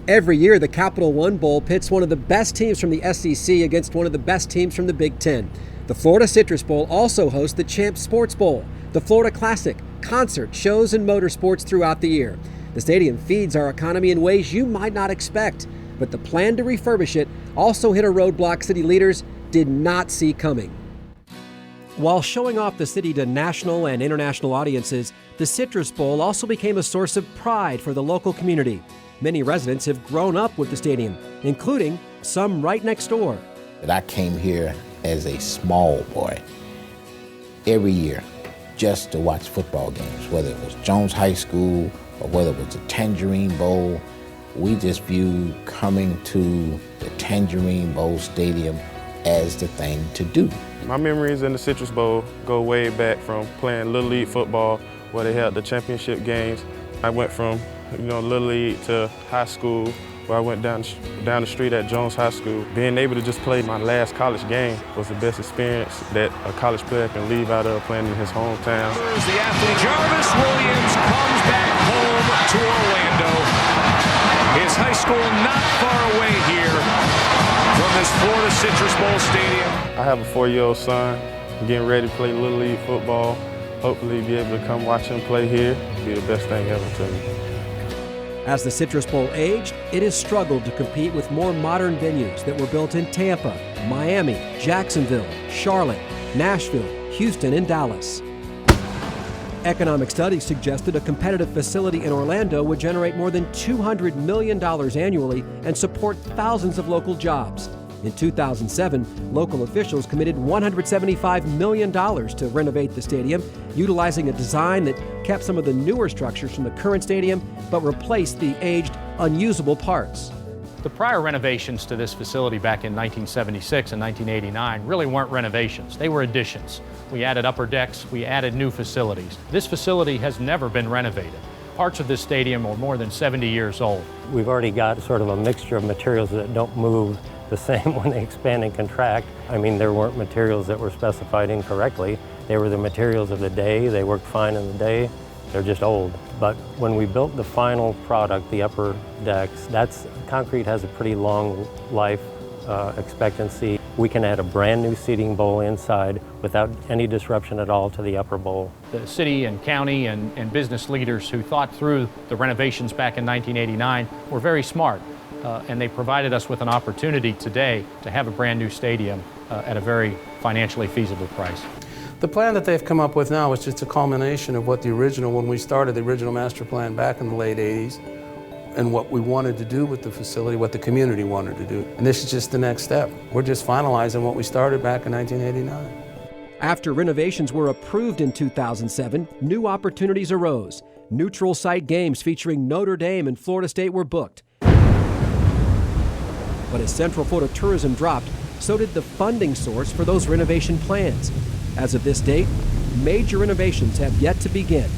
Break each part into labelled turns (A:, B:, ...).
A: Every year, the Capital One Bowl pits one of the best teams from the SEC against one of the best teams from the Big Ten. The Florida Citrus Bowl also hosts the Champs Sports Bowl, the Florida Classic, concerts, shows, and motorsports throughout the year. The stadium feeds our economy in ways you might not expect, but the plan to refurbish it also hit a roadblock city leaders did not see coming. While showing off the city to national and international audiences, the Citrus Bowl also became a source of pride for the local community. Many residents have grown up with the stadium, including some right next door.
B: I came here as a small boy every year just to watch football games, whether it was Jones High School or whether it was the Tangerine Bowl. We just viewed coming to the Tangerine Bowl Stadium as the thing to do.
C: My memories in the Citrus Bowl go way back from playing Little League football, where they had the championship games. I went from Little League to high school, where I went down the street at Jones High School. Being able to just play my last college game was the best experience that a college player can leave out of playing in his hometown.
D: Here's the athlete. Jarvis Williams comes back home to Orlando. His high school not far away here from this Florida Citrus Bowl Stadium.
C: I have a 4-year-old son getting ready to play Little League football. Hopefully be able to come watch him play here. It'll be the best thing ever to me.
A: As the Citrus Bowl aged, it has struggled to compete with more modern venues that were built in Tampa, Miami, Jacksonville, Charlotte, Nashville, Houston, and Dallas. Economic studies suggested a competitive facility in Orlando would generate more than $200 million annually and support thousands of local jobs. In 2007, local officials committed $175 million to renovate the stadium, utilizing a design that kept some of the newer structures from the current stadium but replaced the aged, unusable parts.
E: The prior renovations to this facility back in 1976 and 1989 really weren't renovations, they were additions. We added upper decks, we added new facilities. This facility has never been renovated. Parts of this stadium are more than 70 years old.
F: We've already got sort of a mixture of materials that don't move the same when they expand and contract. I mean, there weren't materials that were specified incorrectly. They were the materials of the day. They worked fine in the day. They're just old. But when we built the final product, the upper decks, concrete has a pretty long life expectancy. We can add a brand new seating bowl inside without any disruption at all to the upper bowl.
E: The city and county and business leaders who thought through the renovations back in 1989 were very smart. And they provided us with an opportunity today to have a brand new stadium at a very financially feasible price.
G: The plan that they've come up with now is just a culmination of what when we started the original master plan back in the late 80s, and what we wanted to do with the facility, what the community wanted to do. And this is just the next step. We're just finalizing what we started back in 1989.
A: After renovations were approved in 2007, new opportunities arose. Neutral site games featuring Notre Dame and Florida State were booked. But as Central Florida tourism dropped, so did the funding source for those renovation plans. As of this date, major renovations have yet to begin,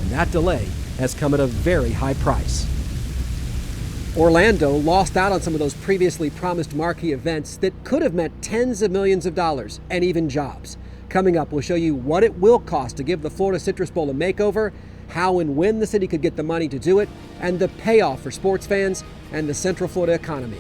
A: and that delay has come at a very high price. Orlando lost out on some of those previously promised marquee events that could have meant tens of millions of dollars and even jobs. Coming up, we'll show you what it will cost to give the Florida Citrus Bowl a makeover, how and when the city could get the money to do it, and the payoff for sports fans and the Central Florida economy.